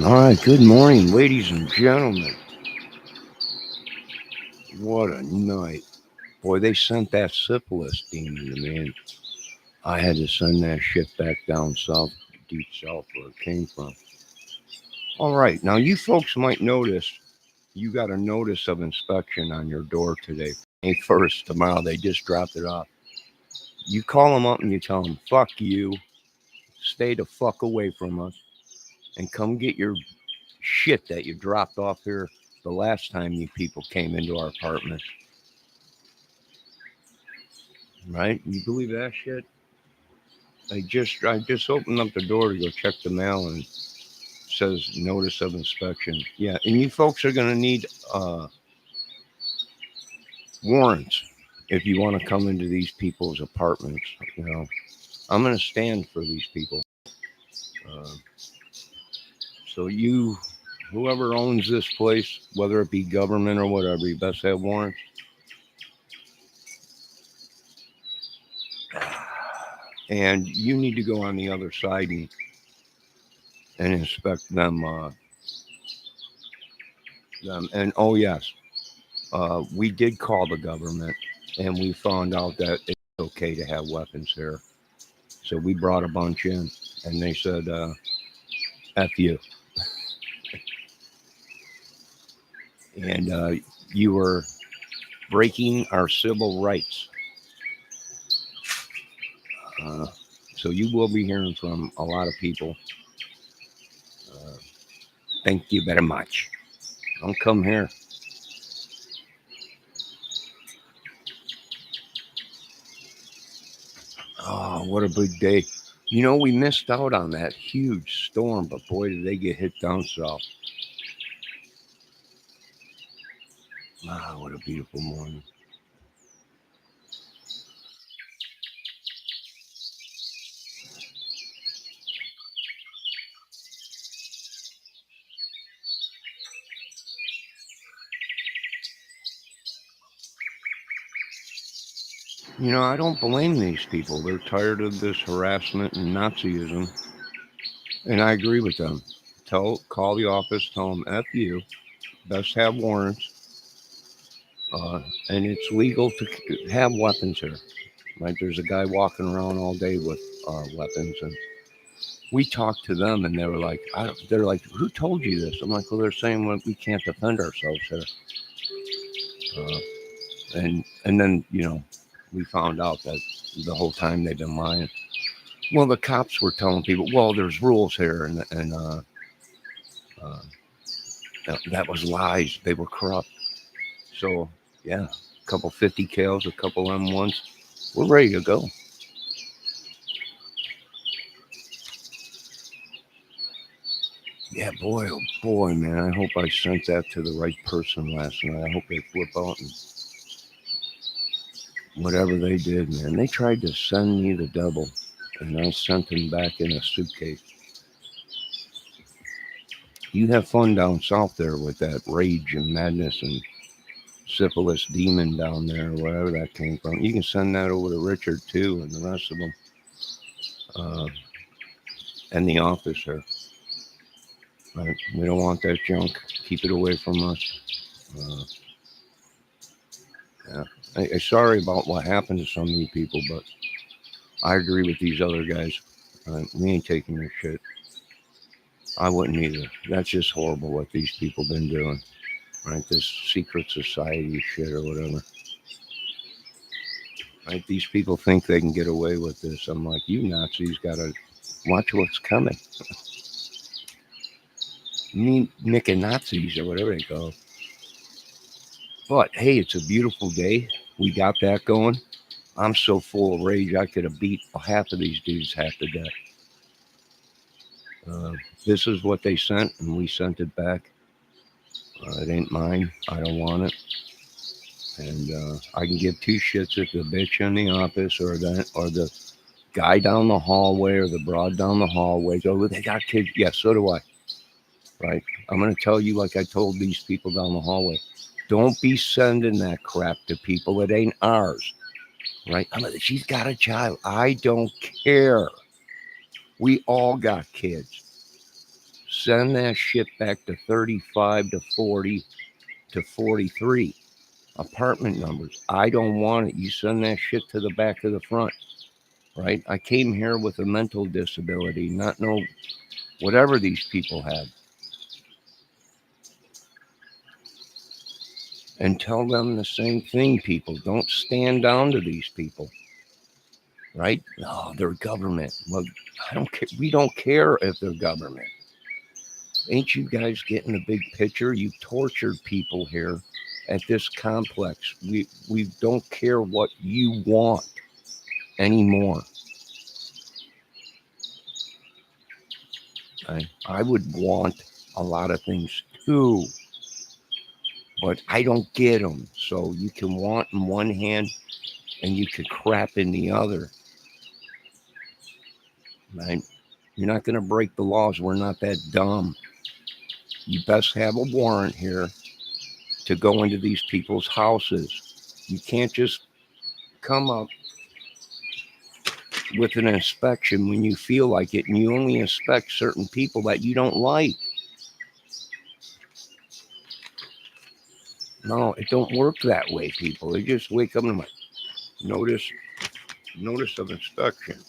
All right, good morning, ladies and gentlemen. What a night. Boy, they sent that syphilis demon to me, and I had to send that shit back down south, deep south where it came from. All right, now you folks might notice you got a notice of inspection on your door today. May 1st, tomorrow, they just dropped it off. You call them up and you tell them, fuck you, stay the fuck away from us, and come get your shit that you dropped off here the last time you people came into our apartment. Right? You believe that shit? I just opened up the door to go check the mail and it says notice of inspection. Yeah, and you folks are gonna need warrants if you want to come into these people's apartments. You know, I'm gonna stand for these people. Uh, so you, whoever owns this place, whether it be government or whatever, you best have warrants. And you need to go on the other side and inspect them. Them. And oh yes, we did call the government, and we found out that it's okay to have weapons here. So we brought a bunch in, and they said, "F you," and you were breaking our civil rights. Uh, so you will be hearing from a lot of people. Uh, Thank you very much. Don't come here. Oh, what a big day. You know, we missed out on that huge storm, but boy, did they get hit down south. Wow, what a beautiful morning. You know, I don't blame these people. They're tired of this harassment and Nazism, and I agree with them. Call the office, tell them F you, best have warrants, uh, and it's legal to have weapons here. Right? There's a guy walking around all day with weapons, and we talked to them, and they were like, they're like, who told you this? I'm like, well, they're saying well, we can't defend ourselves here, and then we found out that the whole time they've been lying. Well, the cops were telling people, well, there's rules here, and uh, that was lies. They were corrupt. So yeah, a couple 50 cals, a couple M1s, we're ready to go. Yeah, boy, oh boy, man. I hope I sent that to the right person last night. I hope they flip out and whatever they did, man. They tried to send me the devil, and I sent them back in a suitcase. You have fun down south there with that rage and madness and syphilis demon down there, wherever that came from. You can send that over to Richard too, and the rest of them, uh, and the officer. Right? We don't want that junk. Keep it away from us. Uh, yeah. Sorry about what happened to some of you people, but I agree with these other guys. We ain't taking this shit. I wouldn't either. That's just horrible what these people been doing. Right? This secret society shit or whatever. Right? These people think they can get away with this. I'm like, you Nazis gotta watch what's coming. You mean Nick and Nazis or whatever they go. But hey, it's a beautiful day. We got that going. I'm so full of rage I could have beat half of these dudes half to death. Uh, this is what they sent, and we sent it back. It ain't mine. I don't want it. And I can give two shits if the bitch in the office or the guy down the hallway or the broad down the hallway go, "Well, they got kids." Yeah, so do I. Right? I'm going to tell you like I told these people down the hallway. Don't be sending that crap to people. It ain't ours. Right? She's got a child. I don't care. We all got kids. Send that shit back to 35 to 40 to 43. Apartment numbers. I don't want it. You send that shit to the back of the front, right? I came here with a mental disability, not no whatever these people have. And tell them the same thing, people. Don't stand down to these people, right? No, they're government. Well, I don't care. We don't care if they're government. Ain't you guys getting the big picture? You tortured people here at this complex. We don't care what you want anymore. I would want a lot of things too, but I don't get them. So you can want in one hand and you can crap in the other. Right? You're not going to break the laws. We're not that dumb. You best have a warrant here to go into these people's houses. You can't just come up with an inspection when you feel like it, and you only inspect certain people that you don't like. No, it don't work that way, people. They just wake up and like, notice of inspection.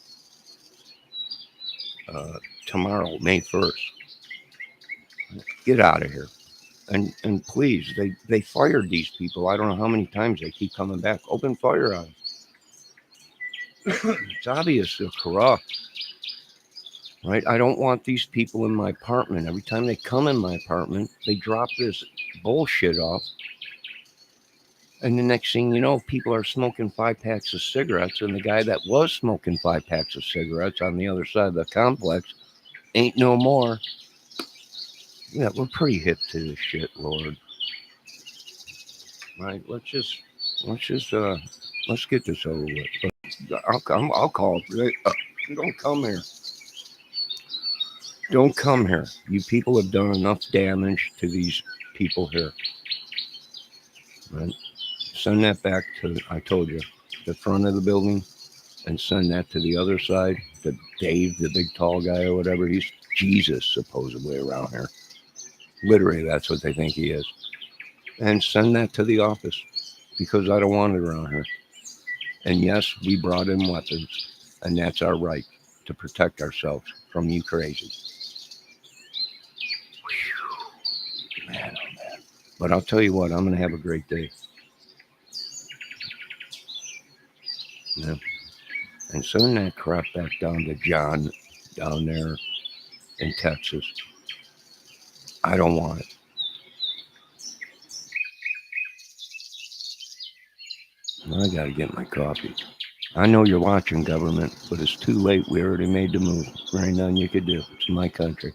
Tomorrow, May 1st. Get out of here. And please, they fired these people. I don't know how many times they keep coming back. Open fire on them. It's obvious they're corrupt. Right? I don't want these people in my apartment. Every time they come in my apartment, they drop this bullshit off. And the next thing you know, people are smoking 5 packs of cigarettes. And the guy that was smoking 5 packs of cigarettes on the other side of the complex ain't no more. Yeah, we're pretty hip to this shit, Lord. Right? Let's get this over with. But I'll call. Don't come here. Don't come here. You people have done enough damage to these people here. Right? Send that back to, I told you, the front of the building, and send that to the other side, to Dave, the big tall guy or whatever. He's Jesus, supposedly, around here. Literally, that's what they think he is. And send that to the office, because I don't want it around here. And yes, we brought in weapons, and that's our right to protect ourselves from you crazy. Whew. Man, oh man. But I'll tell you what, I'm going to have a great day. Yeah. And send that crap back down to John down there in Texas. I don't want it. I got to get my coffee. I know you're watching, government, but it's too late. We already made the move. There ain't nothing you could do. It's my country.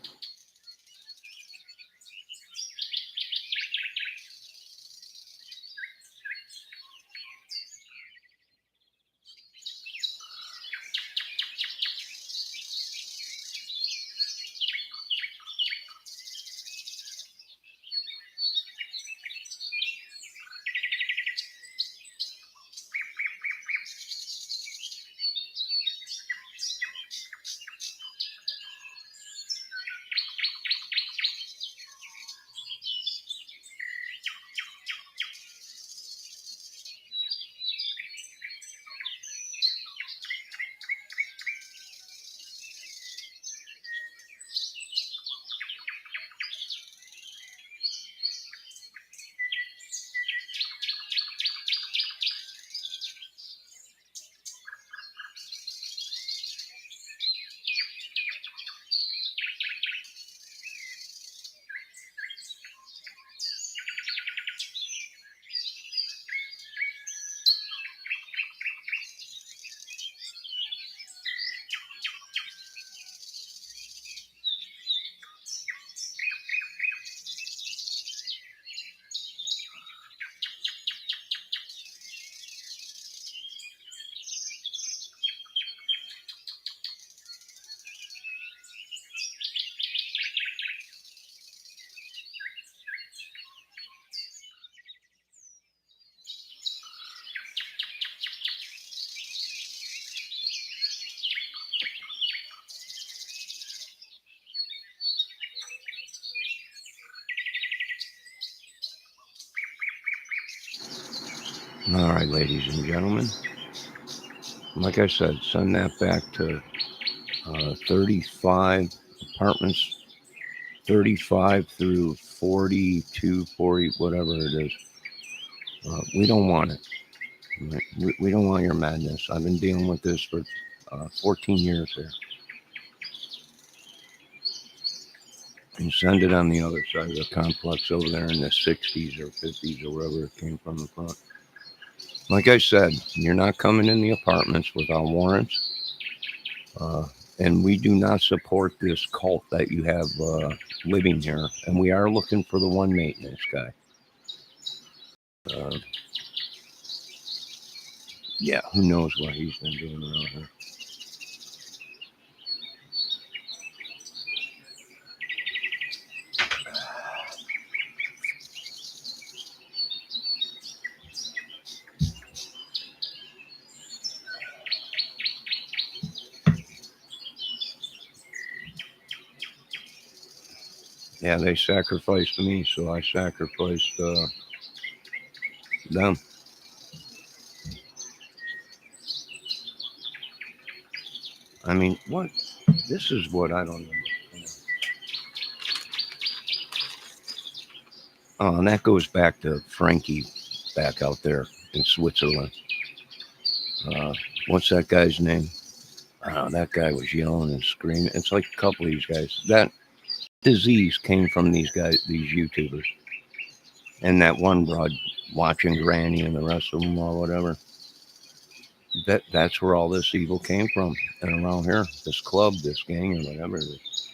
All right, ladies and gentlemen. Like I said, send that back to 35 apartments, 35 through 42, 40, whatever it is. We don't want it. We don't want your madness. I've been dealing with this for 14 years here. And send it on the other side of the complex over there in the 60s or 50s or wherever it came from the front. Like I said, you're not coming in the apartments without warrants. And we do not support this cult that you have living here. And we are looking for the one maintenance guy. Yeah, who knows what he's been doing around here. Yeah, they sacrificed me, so I sacrificed them. I mean, what? This is what I don't understand. Oh, and that goes back to Frankie back out there in Switzerland. What's that guy's name? That guy was yelling and screaming. It's like a couple of these guys. That disease came from these guys, these YouTubers. And that one broad watching Granny and the rest of them or whatever. That's where all this evil came from. And around here, this club, this gang, or whatever it is.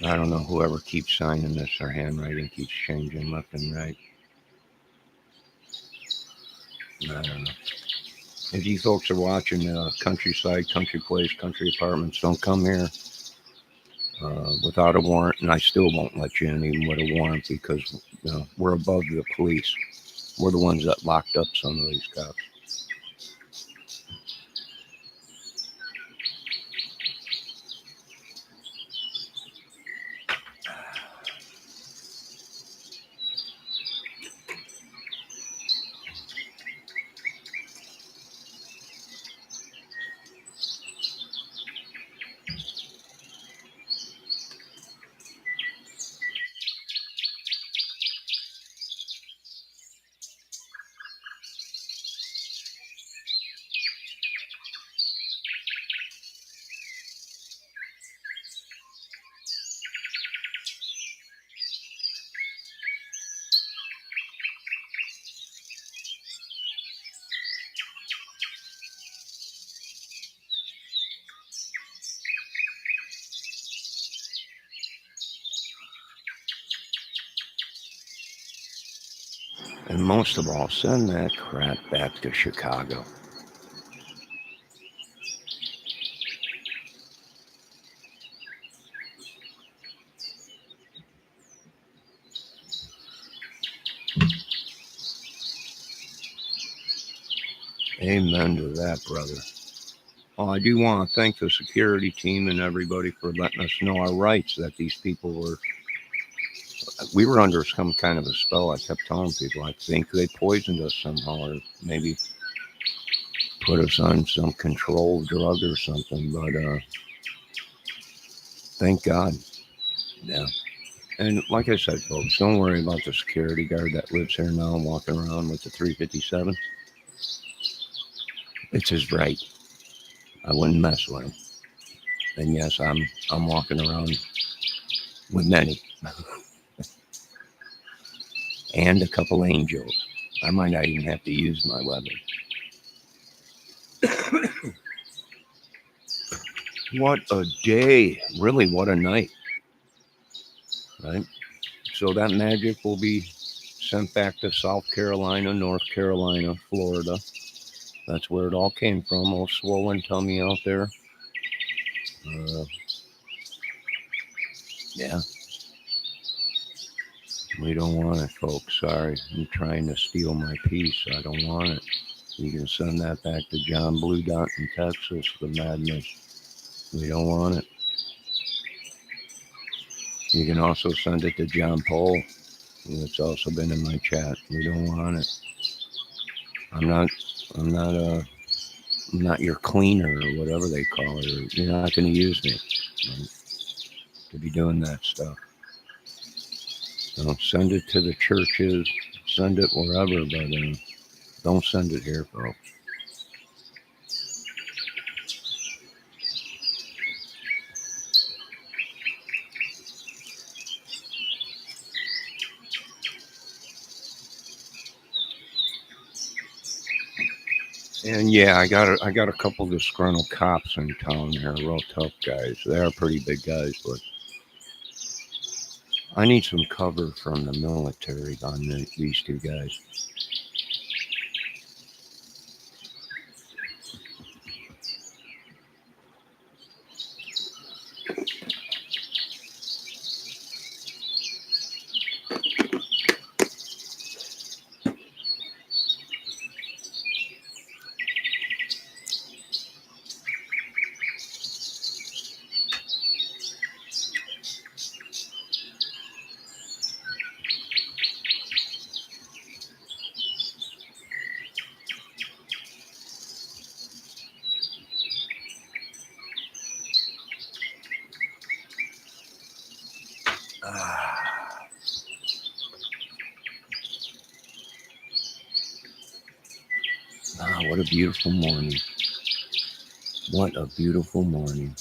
I don't know, whoever keeps signing this, their handwriting keeps changing left and right. I don't know. If you folks are watching Countryside, Country Place, Country Apartments, don't come here without a warrant, and I still won't let you in even with a warrant because we're above the police. We're the ones that locked up some of these cops. And most of all, send that crap back to Chicago. Amen to that, brother. Well, I do want to thank the security team and everybody for letting us know our rights, that these people we were under some kind of a spell. I kept telling people, I think they poisoned us somehow, or maybe put us on some controlled drug or something. But thank God. Yeah. And like I said, folks, don't worry about the security guard that lives here now walking around with the 357. It's his right. I wouldn't mess with him. And yes, I'm walking around with many. And a couple angels. I might not even have to use my weapon. What a day. Really, what a night. Right? So that magic will be sent back to South Carolina, North Carolina, Florida. That's where it all came from. Old swollen tummy out there. Yeah. We don't want it, folks. Sorry. You're trying to steal my peace. I don't want it. You can send that back to John Blue Dot in Texas, the madness. We don't want it. You can also send it to John Paul. It's also been in my chat. We don't want it. I'm not. I'm not a. I'm not your cleaner or whatever they call it. You're not going to use me, right, to be doing that stuff. Don't send it to the churches. Send it wherever, but don't send it here, folks. And yeah, I got a couple of disgruntled cops in town here, real tough guys. They are pretty big guys, but I need some cover from the military on these two guys. What a beautiful morning. What a beautiful morning.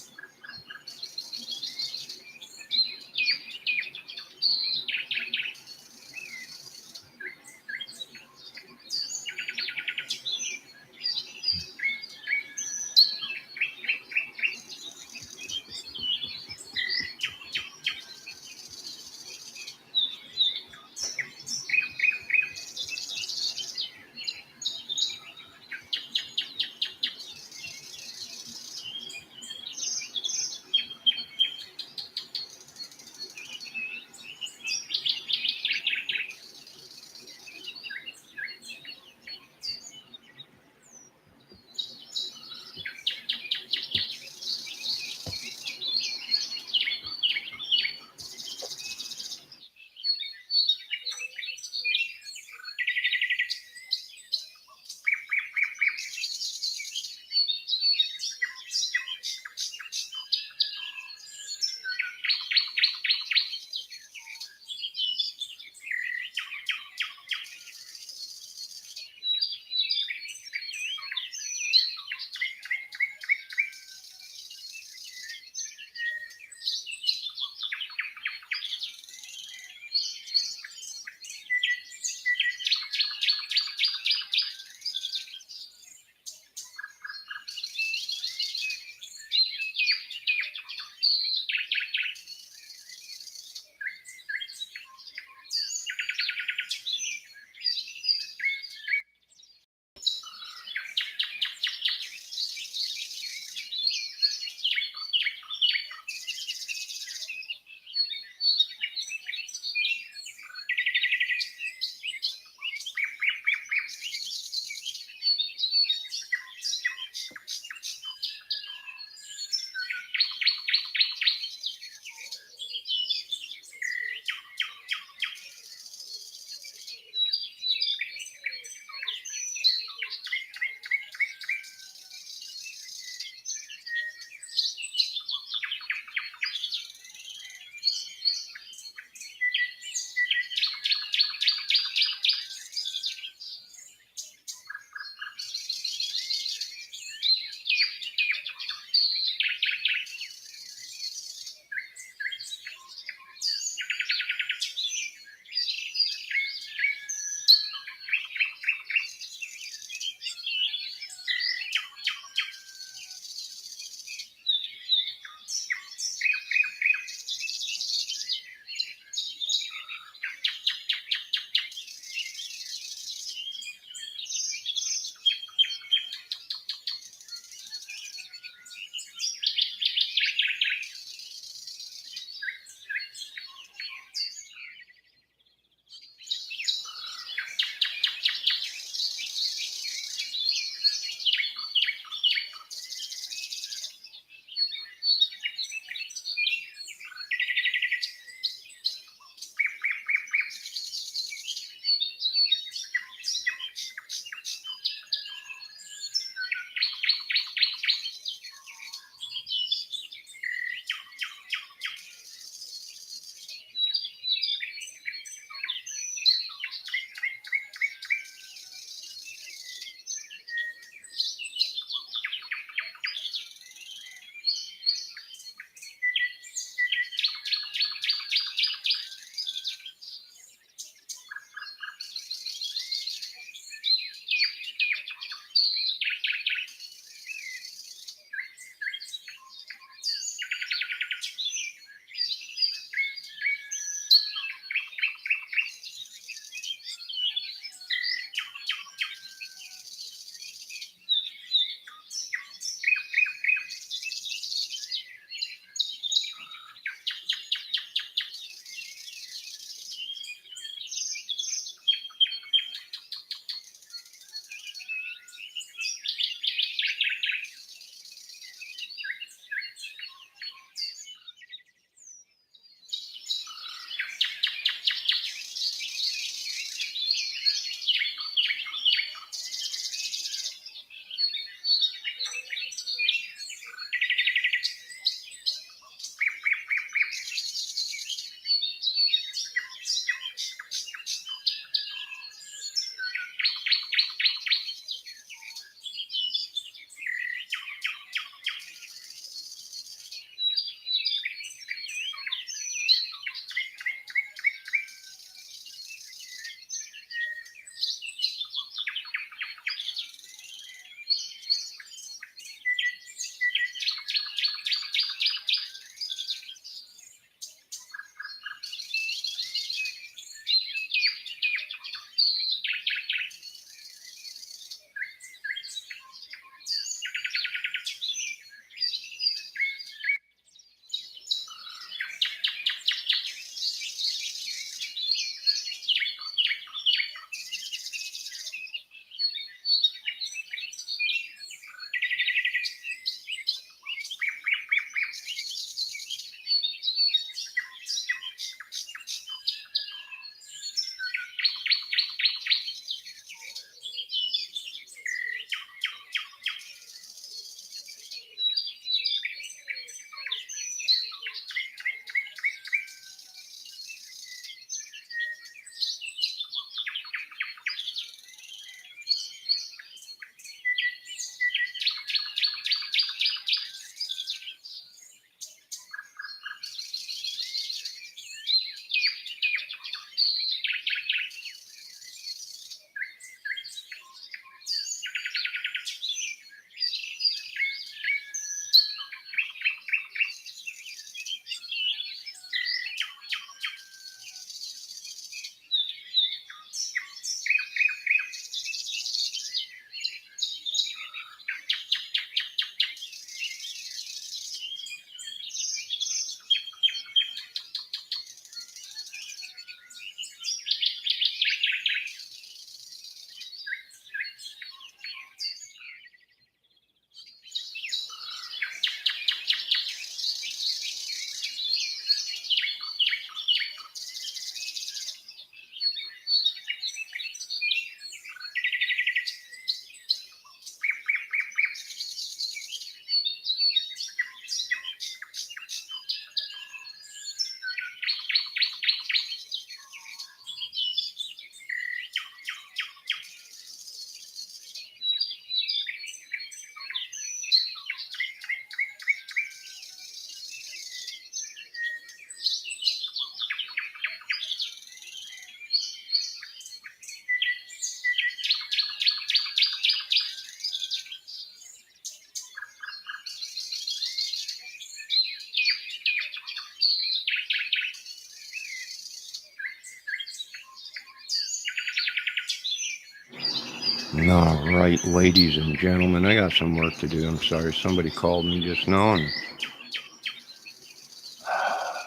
All right, ladies and gentlemen, I got some work to do. I'm sorry. Somebody called me just now, and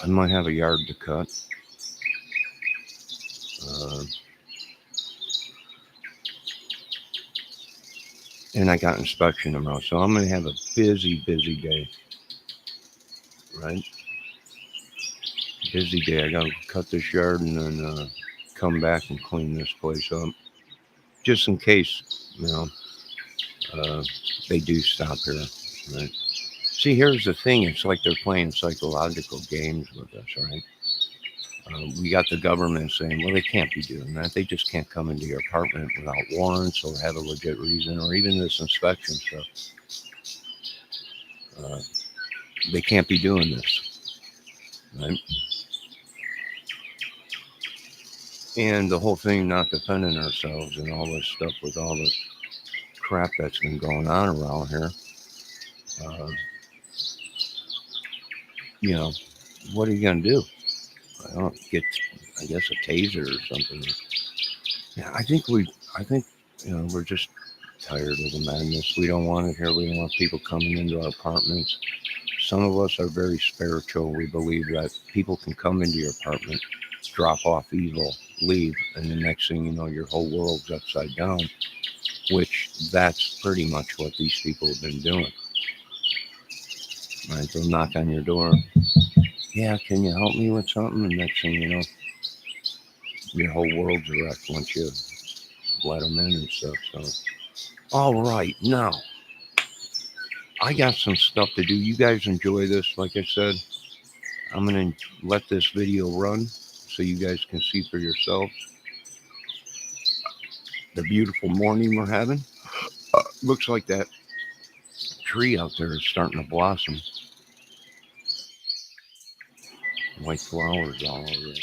I might have a yard to cut. Uh, and I got inspection tomorrow, so I'm going to have a busy, busy day. Right? Busy day. I got to cut this yard and then come back and clean this place up. Just in case, uh, they do stop here. Right? See, here's the thing. It's like they're playing psychological games with us, right? We got the government saying, well, they can't be doing that. They just can't come into your apartment without warrants or have a legit reason, or even this inspection stuff. Uh, they can't be doing this, right? And the whole thing, not defending ourselves and all this stuff with all this crap that's been going on around here. Uh, you know, what are you going to do? I don't get, I guess, a taser or something. Yeah, I think, we're just tired of the madness. We don't want it here. We don't want people coming into our apartments. Some of us are very spiritual. We believe that people can come into your apartment, drop off evil, leave, and the next thing you know, your whole world's upside down, which that's pretty much what these people have been doing. Right? They'll knock on your door. Yeah, can you help me with something? And next thing you know, your whole world's wrecked once you let them in and stuff. So, all right, now I got some stuff to do. You guys enjoy this, like I said. I'm going to let this video run so you guys can see for yourselves the beautiful morning we're having. Looks like that tree out there is starting to blossom. White flowers all over it.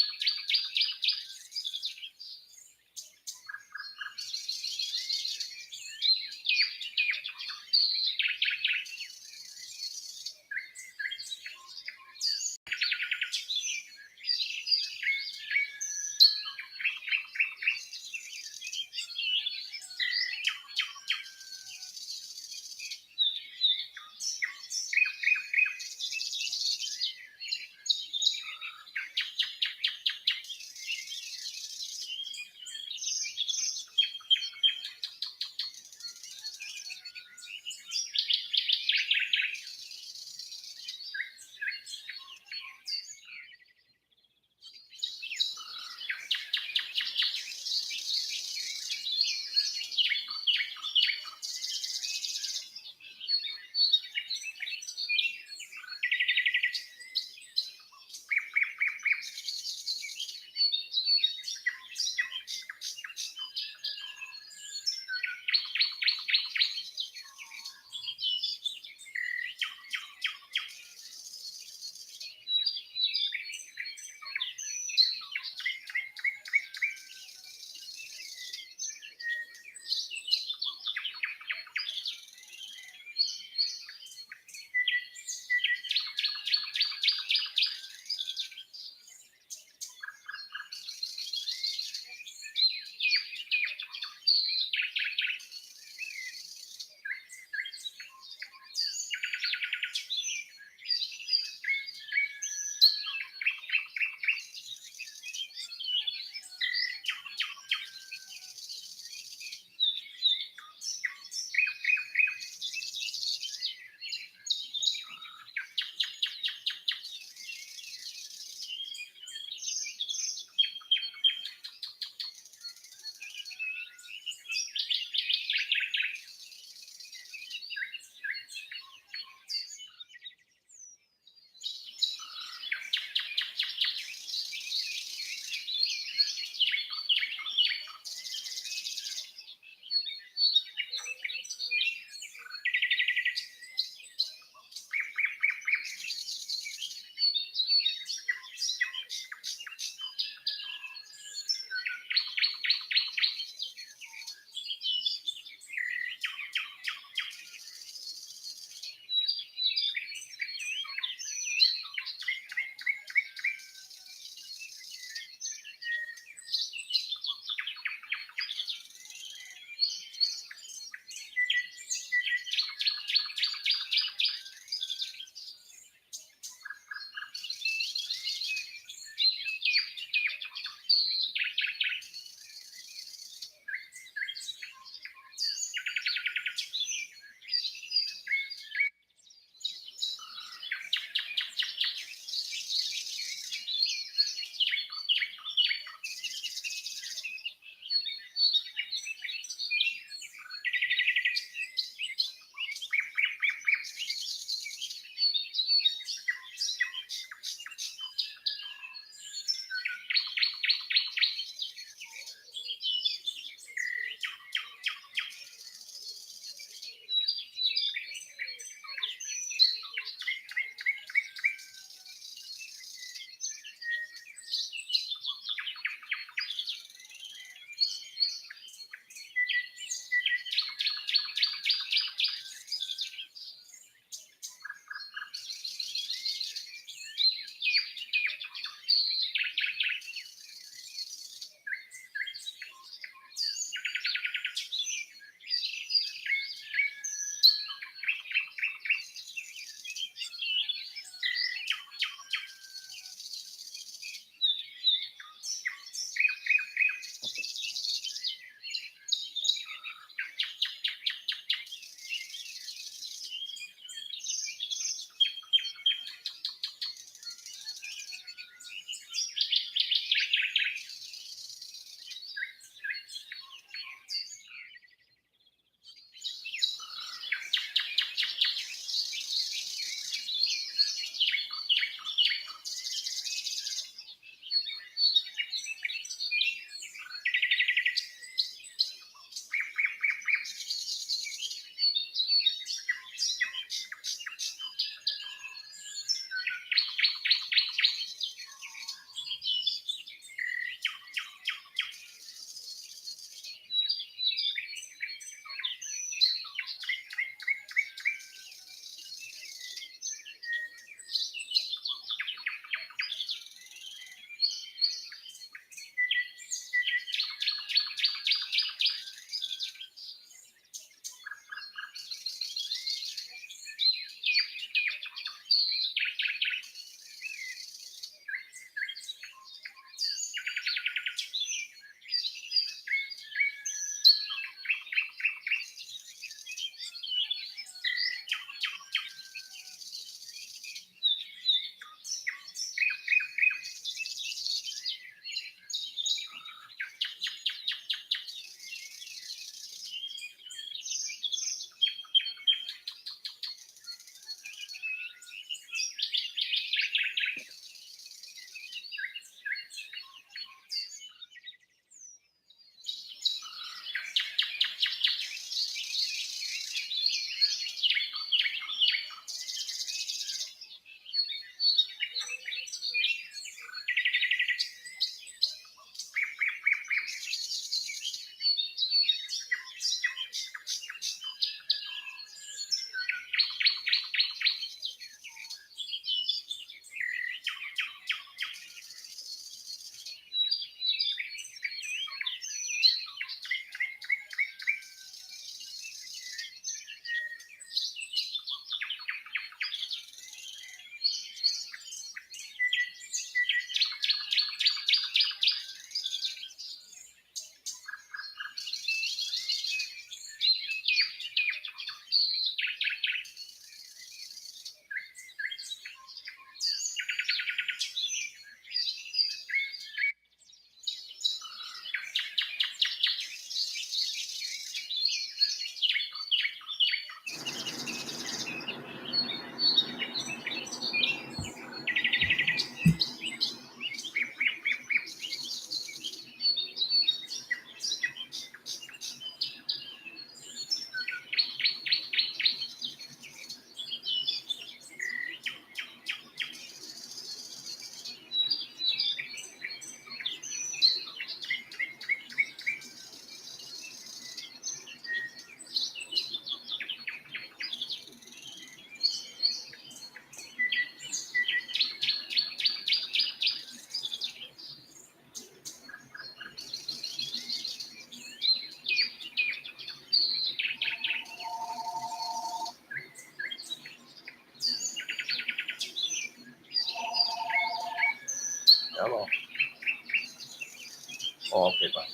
Oh, okay, bye.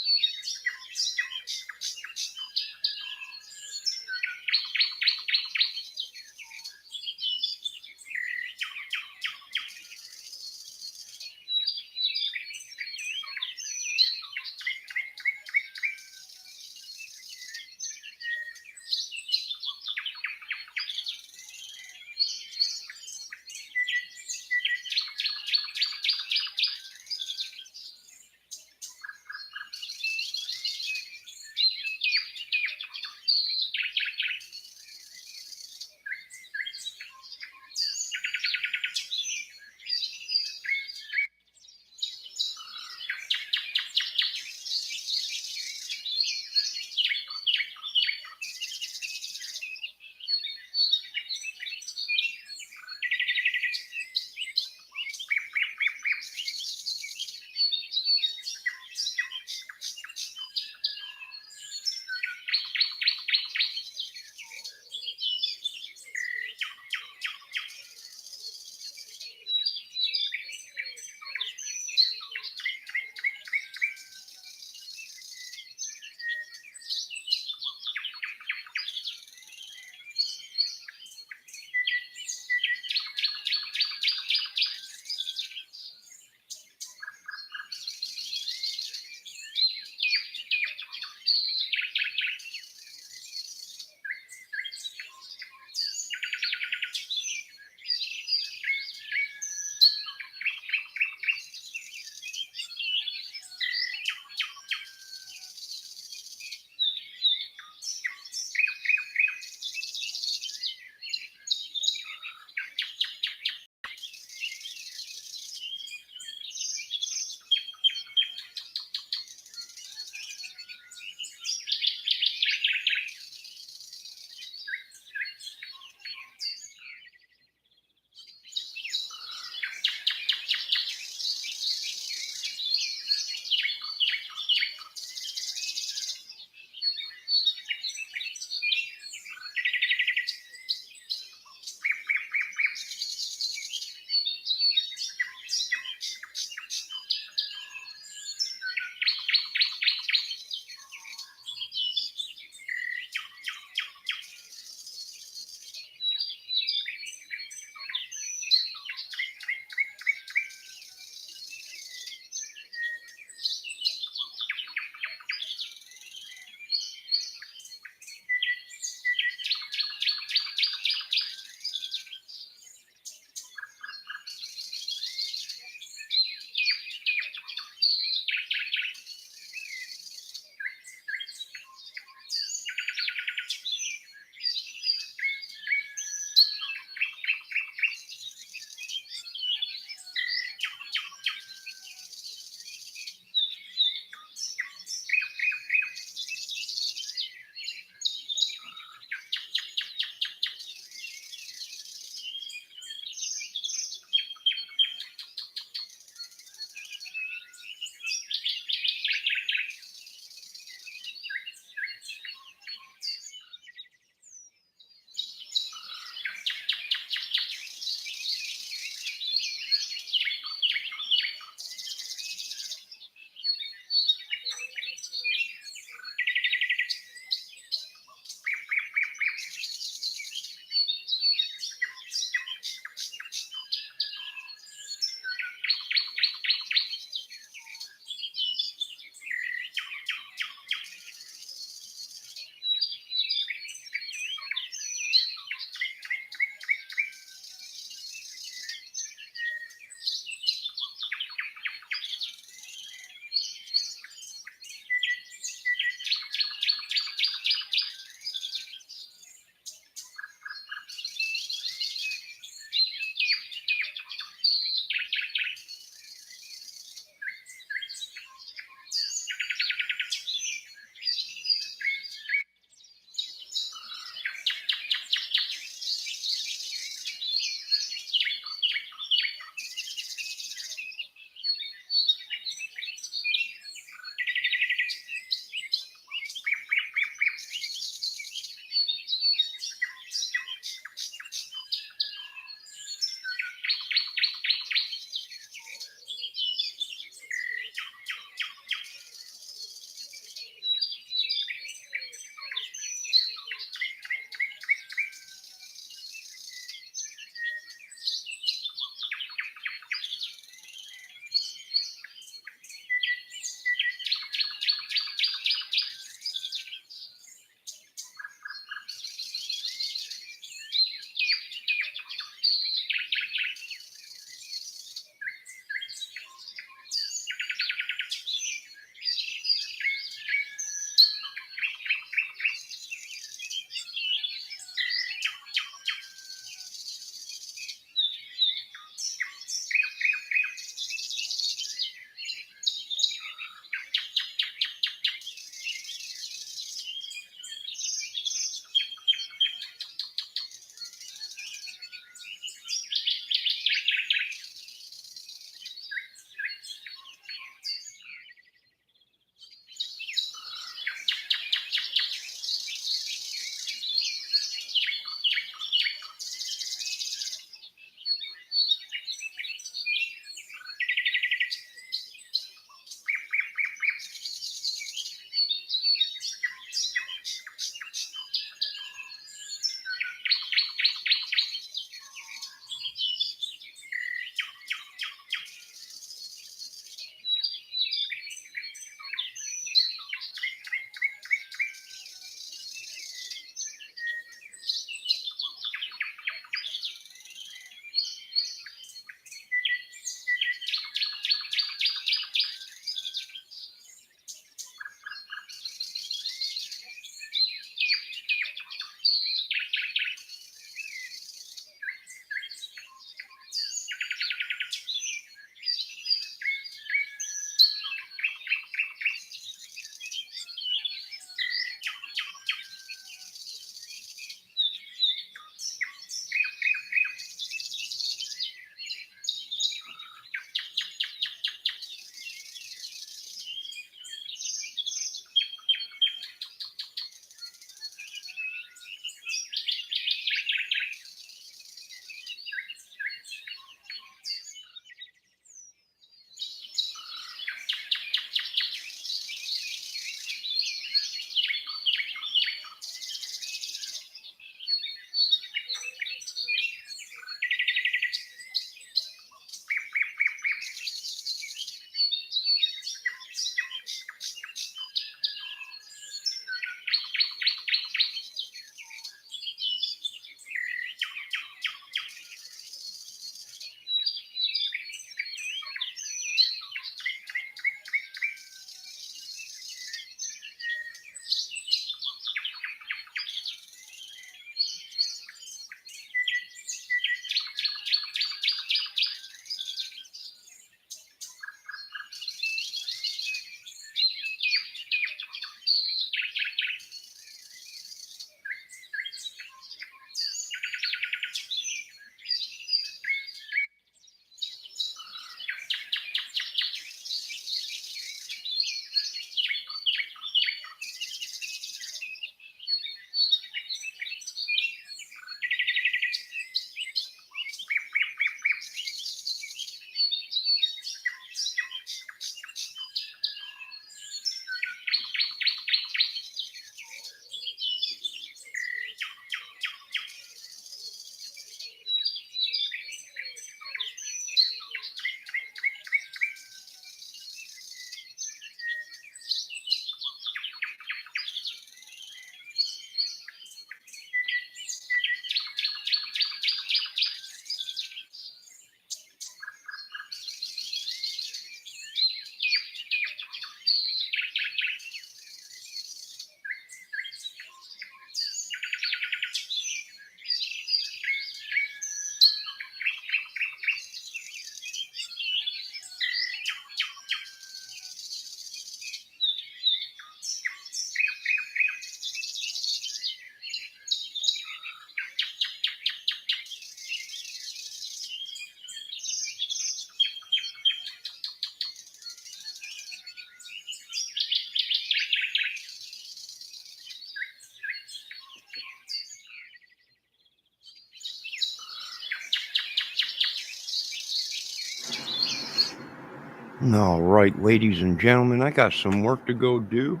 All right, ladies and gentlemen, I got some work to go do.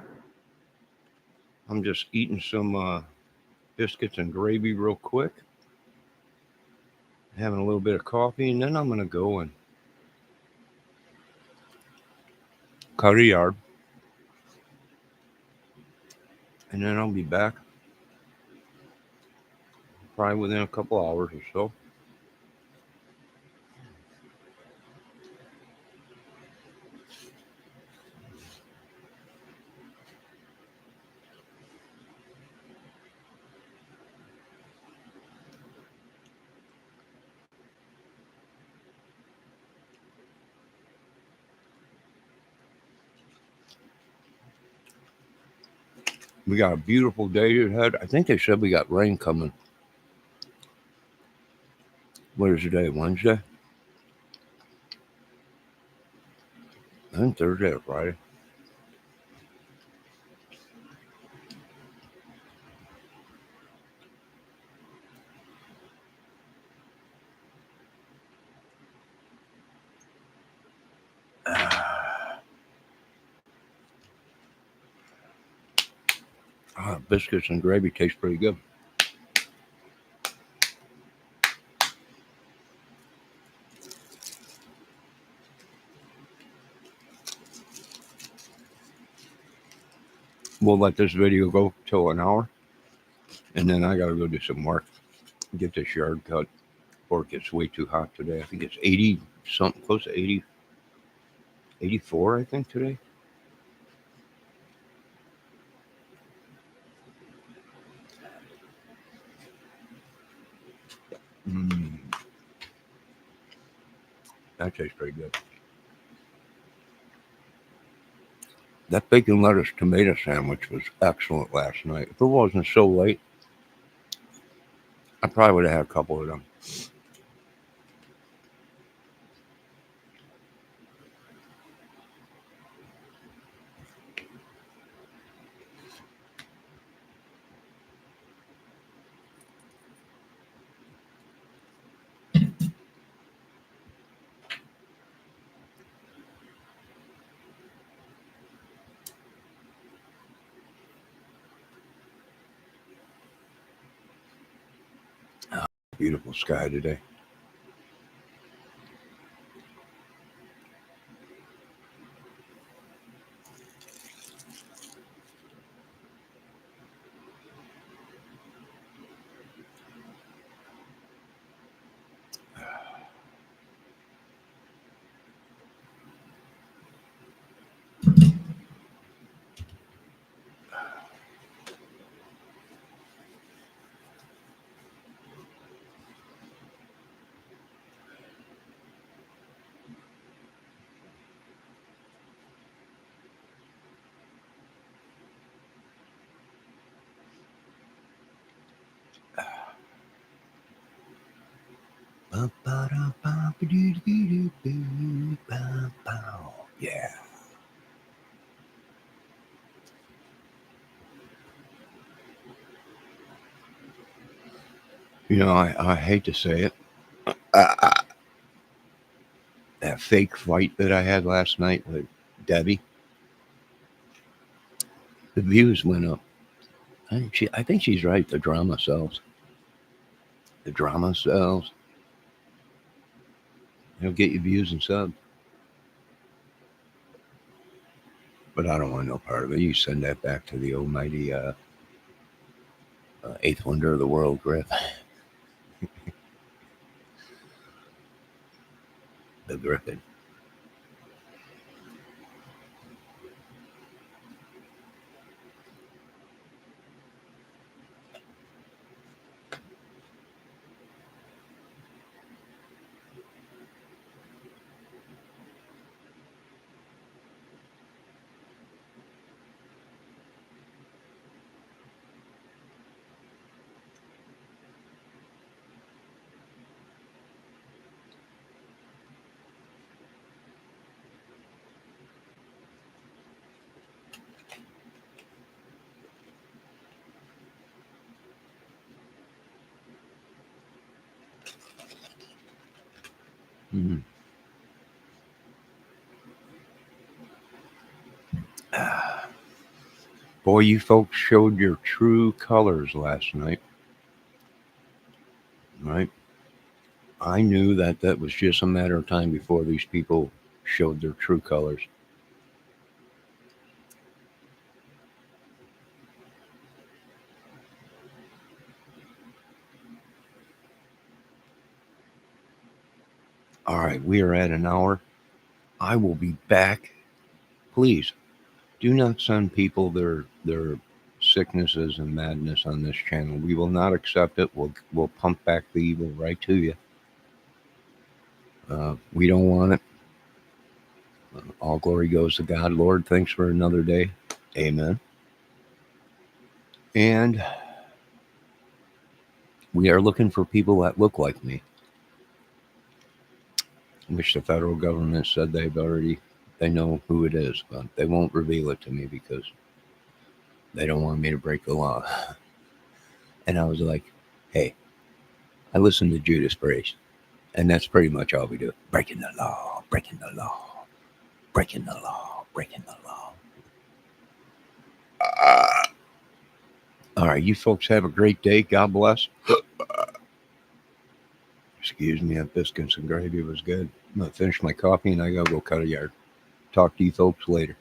I'm just eating some biscuits and gravy real quick, having a little bit of coffee, and then I'm going to go and cut a yard, and then I'll be back probably within a couple hours or so. We got a beautiful day ahead. I think they said we got rain coming. What is today? Wednesday? I think Thursday or Friday. Biscuits and gravy taste pretty good. We'll let this video go till an hour, and then I got to go do some work, get this yard cut before it gets way too hot today. I think it's 80 something, close to 80, 84, I think, today. Mm, that tastes pretty good. That bacon lettuce tomato sandwich was excellent last night. If it wasn't so late, I probably would have had a couple of them. Beautiful sky today. Yeah. You know, I hate to say it. Uh, that fake fight that I had last night with Debbie, the views went up. I think she's right. The drama sells. The drama sells. It'll get you views and subs. But I don't want no part of it. You send that back to the almighty eighth wonder of the world, Griff. The Griffin. Mm. Boy, you folks showed your true colors last night, right? I knew that that was just a matter of time before these people showed their true colors. All right, we are at an hour. I will be back. Please do not send people their sicknesses and madness on this channel. We will not accept it. We'll pump back the evil right to you. We don't want it. All glory goes to God. Lord, thanks for another day. Amen. And we are looking for people that look like me. Wish the federal government said they know who it is, but they won't reveal it to me because they don't want me to break the law. And I was like, hey, I listen to Judas Priest, and that's pretty much all we do. Breaking the law, breaking the law, breaking the law, breaking the law. All right, you folks have a great day. God bless. Excuse me, that biscuits and gravy was good. I'm going to finish my coffee and I got to go cut a yard. Talk to you folks later.